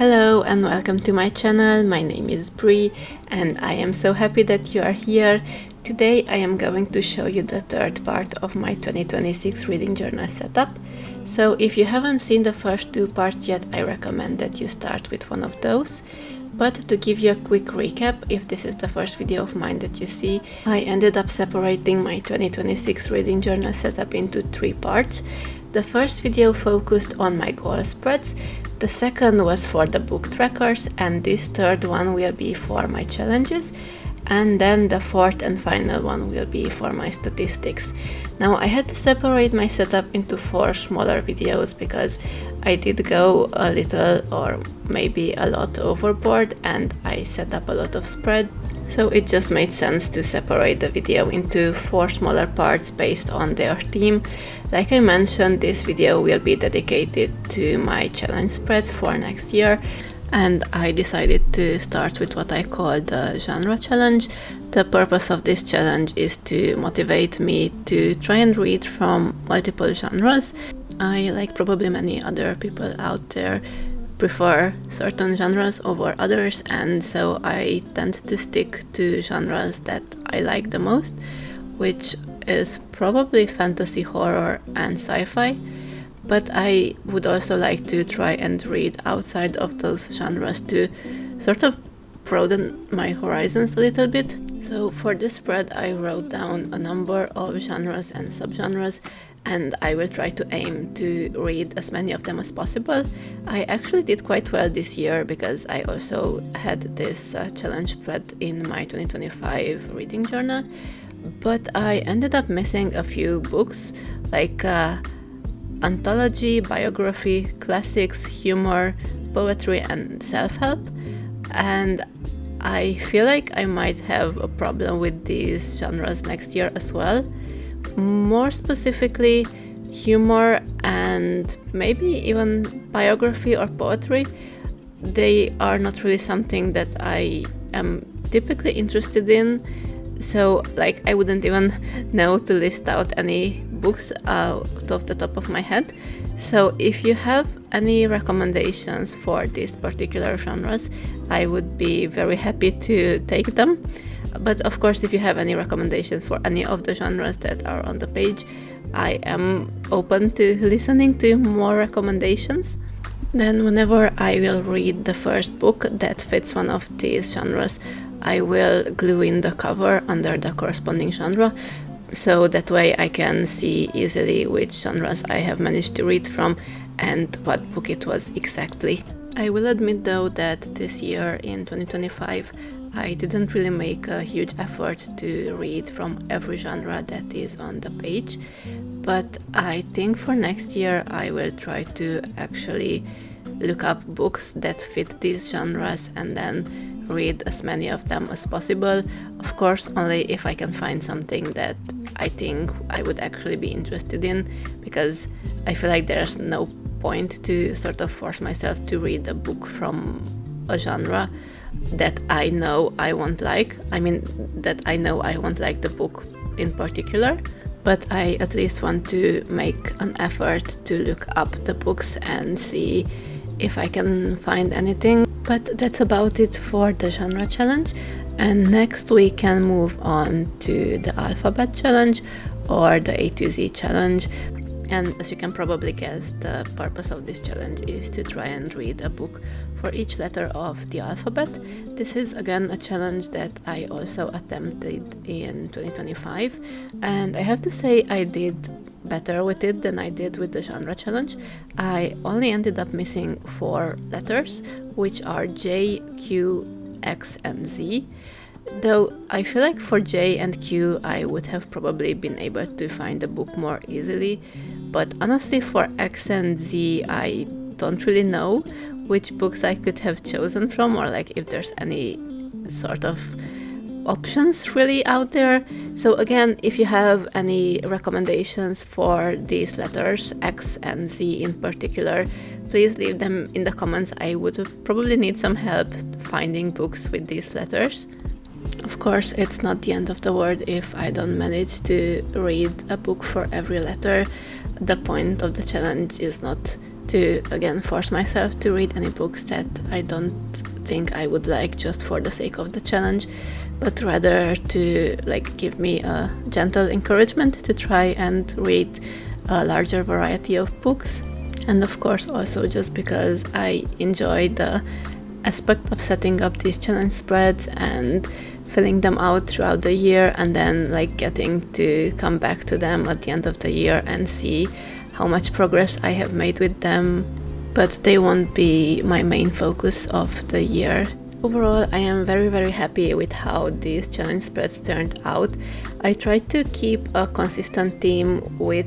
Hello and welcome to my channel. My name is Brie and I am so happy that you are here. Today I am going to show you the third part of my 2026 reading journal setup. So if you haven't seen the first two parts yet, I recommend that you start with one of those. But to give you a quick recap, if this is the first video of mine that you see, I ended up separating my 2026 reading journal setup into three parts. The first video focused on my goal spreads, the second was for the book trackers, and this third one will be for my challenges, and then the fourth and final one will be for my statistics. Now I had to separate my setup into four smaller videos because I did go a little or maybe a lot overboard and I set up a lot of spread. So it just made sense to separate the video into four smaller parts based on their theme. Like I mentioned, this video will be dedicated to my challenge spreads for next year. And I decided to start with what I call the genre challenge. The purpose of this challenge is to motivate me to try and read from multiple genres. I, like probably many other people out there, prefer certain genres over others, and so I tend to stick to genres that I like the most, which is probably fantasy, horror and sci-fi. But I would also like to try and read outside of those genres to sort of broaden my horizons a little bit. So for this spread I wrote down a number of genres and subgenres, and I will try to aim to read as many of them as possible. I actually did quite well this year because I also had this challenge spread in my 2025 reading journal, but I ended up missing a few books like anthology, biography, classics, humor, poetry and self-help, and I feel like I might have a problem with these genres next year as well. More specifically, humor and maybe even biography or poetry. They are not really something that I am typically interested in, so like I wouldn't even know to list out any books out of the top of my head. So if you have any recommendations for these particular genres, I would be very happy to take them. But of course, if you have any recommendations for any of the genres that are on the page, I am open to listening to more recommendations. Then whenever I will read the first book that fits one of these genres, I will glue in the cover under the corresponding genre, so that way I can see easily which genres I have managed to read from and what book it was exactly. I will admit though that this year in 2025 I didn't really make a huge effort to read from every genre that is on the page, but I think for next year I will try to actually look up books that fit these genres and then read as many of them as possible. Of course, only if I can find something that I think I would actually be interested in, because I feel like there's no point to sort of force myself to read a book from a genre that I know I won't like. I mean, that I know I won't like the book in particular, but I at least want to make an effort to look up the books and see if I can find anything. But that's about it for the genre challenge, and next we can move on to the alphabet challenge or the A to Z challenge. And as you can probably guess, the purpose of this challenge is to try and read a book for each letter of the alphabet. This is again a challenge that I also attempted in 2025, and I have to say I did better with it than I did with the genre challenge. I only ended up missing 4 letters, which are J, Q, X and Z. Though I feel like for J and Q I would have probably been able to find the book more easily, but honestly for X and Z I don't really know which books I could have chosen from, or like if there's any sort of options really out there. So again, if you have any recommendations for these letters, X and Z in particular, please leave them in the comments. I would probably need some help finding books with these letters. Of course, it's not the end of the world if I don't manage to read a book for every letter. The point of the challenge is not to again force myself to read any books that I don't think I would like just for the sake of the challenge, but rather to like give me a gentle encouragement to try and read a larger variety of books. And of course also just because I enjoy the aspect of setting up these challenge spreads and filling them out throughout the year, and then like getting to come back to them at the end of the year and see how much progress I have made with them, but they won't be my main focus of the year. Overall, I am very happy with how these challenge spreads turned out. I tried to keep a consistent theme with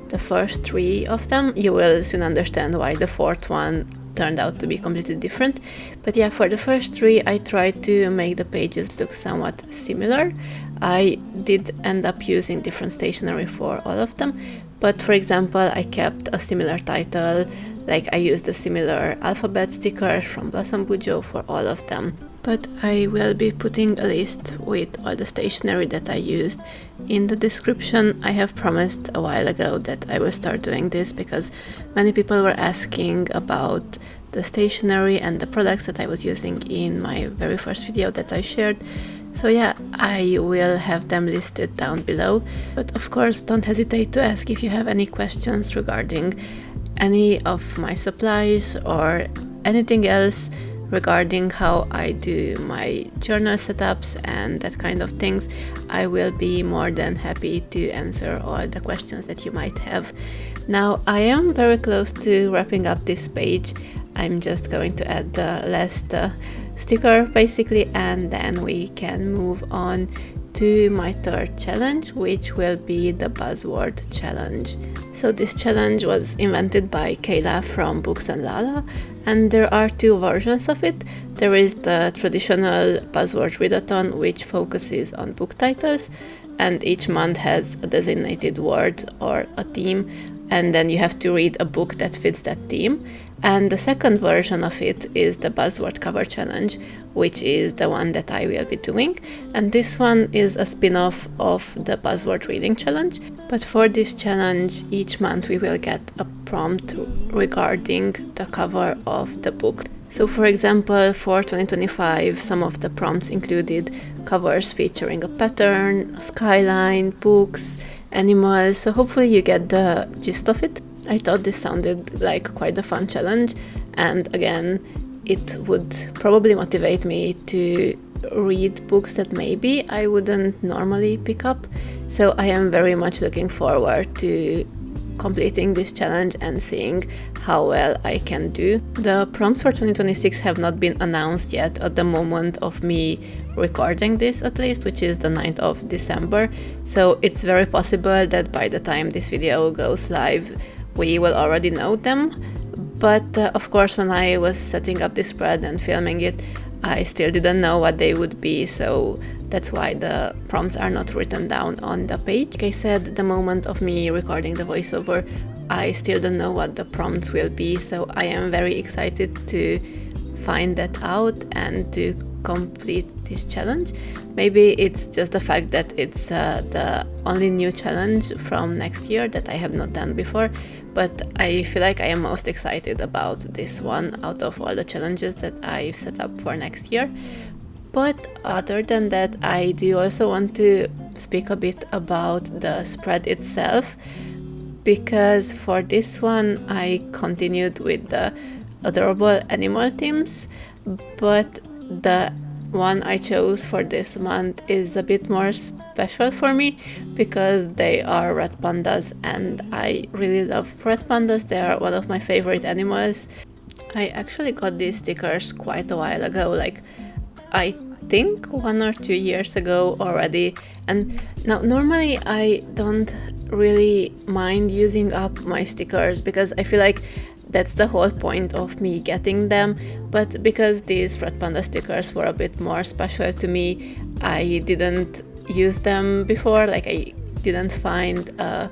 the first 3 of them. You will soon understand why the 4th one turned out to be completely different. But yeah, for the first 3 I tried to make the pages look somewhat similar. I did end up using different stationery for all of them, but for example I kept a similar title, like I used a similar alphabet sticker from Blossom Bujo for all of them. But I will be putting a list with all the stationery that I used in the description. I have promised a while ago that I will start doing this because many people were asking about the stationery and the products that I was using in my very first video that I shared. So yeah, I will have them listed down below. But of course, don't hesitate to ask if you have any questions regarding any of my supplies or anything else regarding how I do my journal setups and that kind of things. I will be more than happy to answer all the questions that you might have. Now, I am very close to wrapping up this page. I'm just going to add the last sticker basically, and then we can move on to my 3rd challenge, which will be the Buzzword challenge. So this challenge was invented by Kayla from Books and Lala, and there are 2 versions of it. There is the traditional Buzzword readathon, which focuses on book titles, and each month has a designated word or a theme, and then you have to read a book that fits that theme. And the second version of it is the Buzzword cover challenge, which is the one that I will be doing. And this one is a spin-off of the Buzzword reading challenge. But for this challenge, each month we will get a prompt regarding the cover of the book. So for example, for 2025, some of the prompts included covers featuring a pattern, a skyline, books, animals. So hopefully you get the gist of it. I thought this sounded like quite a fun challenge, and again, it would probably motivate me to read books that maybe I wouldn't normally pick up. So I am very much looking forward to completing this challenge and seeing how well I can do. The prompts for 2026 have not been announced yet at the moment of me recording this, at least, which is the 9th of December. So it's very possible that by the time this video goes live, we will already know them. But of course, when I was setting up this spread and filming it, I still didn't know what they would be, so that's why the prompts are not written down on the page. Like I said, at the moment of me recording the voiceover, I still don't know what the prompts will be, so I am very excited to find that out and to complete this challenge. Maybe it's just the fact that it's the only new challenge from next year that I have not done before, but I feel like I am most excited about this one out of all the challenges that I've set up for next year. But other than that, I do also want to speak a bit about the spread itself, because for this one I continued with the adorable animal themes, but the one I chose for this month is a bit more special for me because they are red pandas, and I really love red pandas. They are one of my favorite animals. I actually got these stickers quite a while ago, like I think 1 or 2 years ago already. And now normally I don't really mind using up my stickers because I feel like that's the whole point of me getting them, but because these red panda stickers were a bit more special to me, I didn't use them before. Like I didn't find a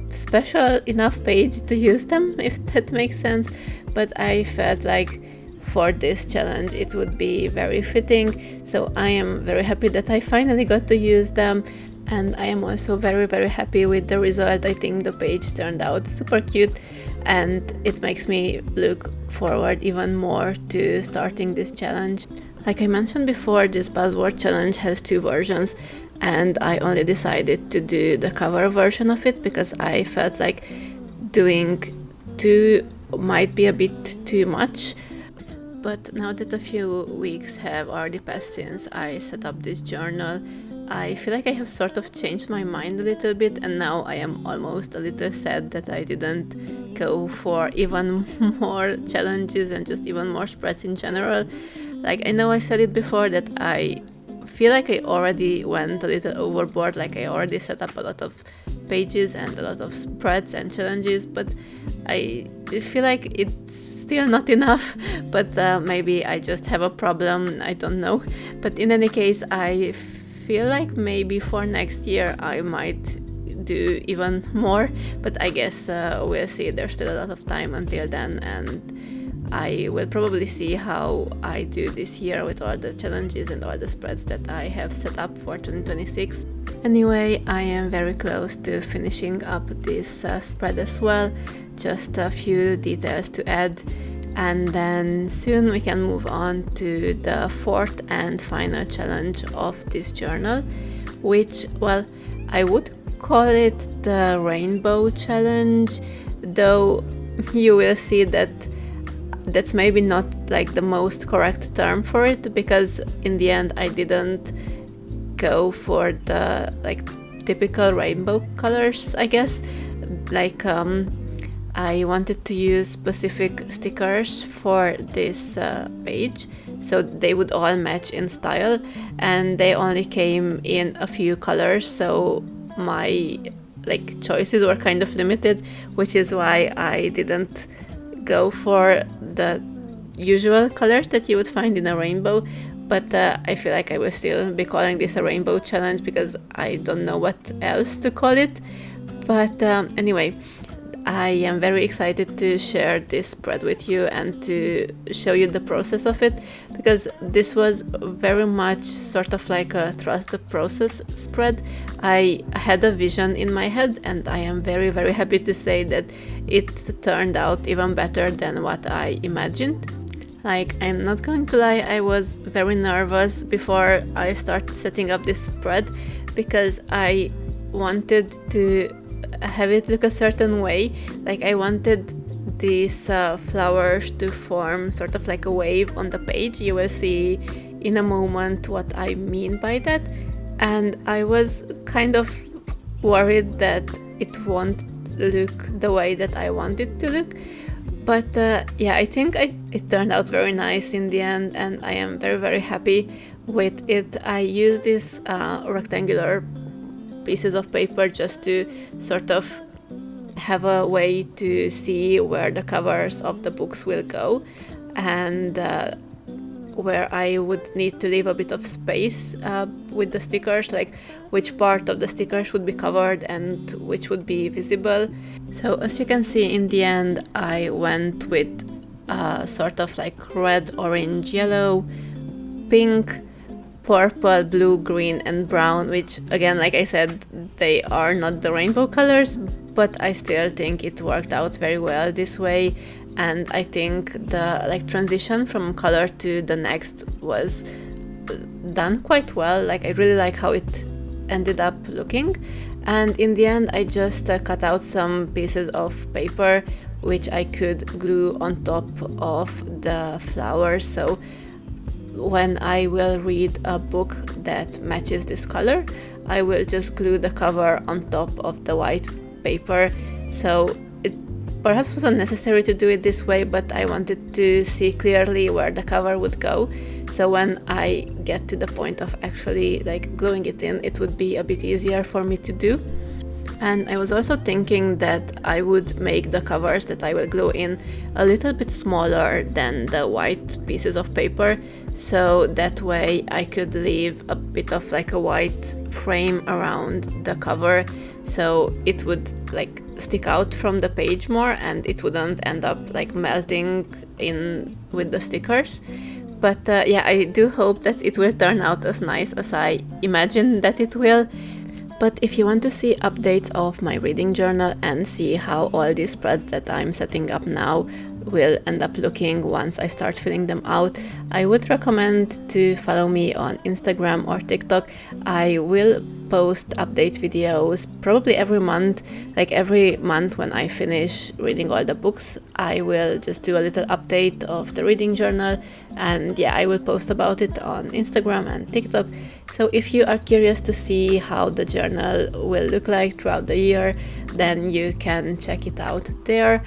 special enough page to use them, if that makes sense. But I felt like for this challenge it would be very fitting, so I am very happy that I finally got to use them. And I am also very happy with the result. I think the page turned out super cute. and it makes me look forward even more to starting this challenge. Like I mentioned before, this Buzzword challenge has 2 versions, and I only decided to do the cover version of it because I felt like doing 2 might be a bit too much. But now that a few weeks have already passed since I set up this journal, I feel like I have sort of changed my mind a little bit, and now I am almost a little sad that I didn't go for even more challenges and just even more spreads in general. Like, I know I said it before that I feel like I already went a little overboard, like I already set up a lot of pages and a lot of spreads and challenges, but I feel like it's still not enough. But maybe I just have a problem, I don't know. But in any case, I feel like maybe for next year I might do even more, but I guess we'll see. There's still a lot of time until then, and I will probably see how I do this year with all the challenges and all the spreads that I have set up for 2026. Anyway, I am very close to finishing up this spread as well, just a few details to add, and then soon we can move on to the 4th and final challenge of this journal, which, well, I would call it the rainbow challenge, though you will see that that's maybe not like the most correct term for it, because in the end I didn't go for the like typical rainbow colors, I guess. Like I wanted to use specific stickers for this page, so they would all match in style, and they only came in a few colors, so my like choices were kind of limited, which is why I didn't go for the usual colors that you would find in a rainbow. But I feel like I will still be calling this a rainbow challenge because I don't know what else to call it. But anyway, I am very excited to share this spread with you and to show you the process of it, because this was very much sort of like a trust the process spread. I had a vision in my head, and I am very, very happy to say that it turned out even better than what I imagined. Like, I'm not going to lie, I was very nervous before I started setting up this spread, because I wanted to have it look a certain way. Like, I wanted these flowers to form sort of like a wave on the page. You will see in a moment what I mean by that. And I was kind of worried that it won't look the way that I want it to look. But yeah, I think it turned out very nice in the end, and I am very, very happy with it. I used these rectangular pieces of paper just to sort of have a way to see where the covers of the books will go, and where I would need to leave a bit of space with the stickers, like which part of the stickers would be covered and which would be visible. So as you can see, in the end I went with sort of like red, orange, yellow, pink, purple, blue, green and brown, which again, like I said, they are not the rainbow colors, but I still think it worked out very well this way. And I think the like transition from color to the next was done quite well. Like, I really like how it ended up looking. And in the end I just cut out some pieces of paper which I could glue on top of the flowers, so when I will read a book that matches this color, I will just glue the cover on top of the white paper. So it perhaps wasn't necessary to do it this way, but I wanted to see clearly where the cover would go, so when I get to the point of actually like gluing it in, it would be a bit easier for me to do. And I was also thinking that I would make the covers that I will glue in a little bit smaller than the white pieces of paper, so that way I could leave a bit of like a white frame around the cover, so it would like stick out from the page more and it wouldn't end up like melting in with the stickers. But yeah, I do hope that it will turn out as nice as I imagine that it will. But if you want to see updates of my reading journal and see how all these spreads that I'm setting up now will end up looking once I start filling them out, I would recommend to follow me on Instagram or TikTok. I will post update videos probably every month. Like every month when I finish reading all the books, I will just do a little update of the reading journal, and yeah, I will post about it on Instagram and TikTok. So if you are curious to see how the journal will look like throughout the year, then you can check it out there.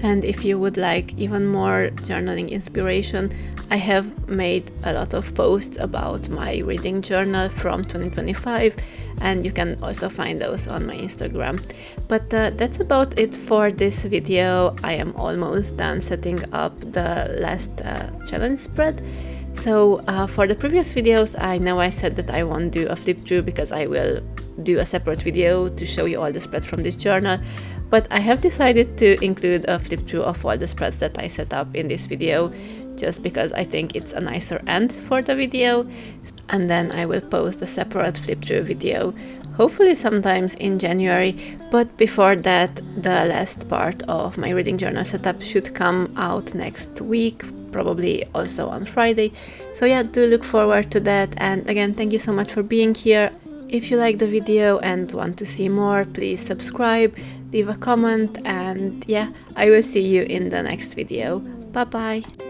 And if you would like even more journaling inspiration, I have made a lot of posts about my reading journal from 2025, and you can also find those on my Instagram. But that's about it for this video. I am almost done setting up the last challenge spread. So for the previous videos, I know I said that I won't do a flip through because I will do a separate video to show you all the spreads from this journal, but I have decided to include a flip through of all the spreads that I set up in this video, just because I think it's a nicer end for the video. And then I will post a separate flip through video, hopefully sometimes in January. But before that, the last part of my reading journal setup should come out next week, probably also on Friday. So yeah, do look forward to that. And again, thank you so much for being here. If you like the video and want to see more, please subscribe, leave a comment, and yeah, I will see you in the next video. Bye bye!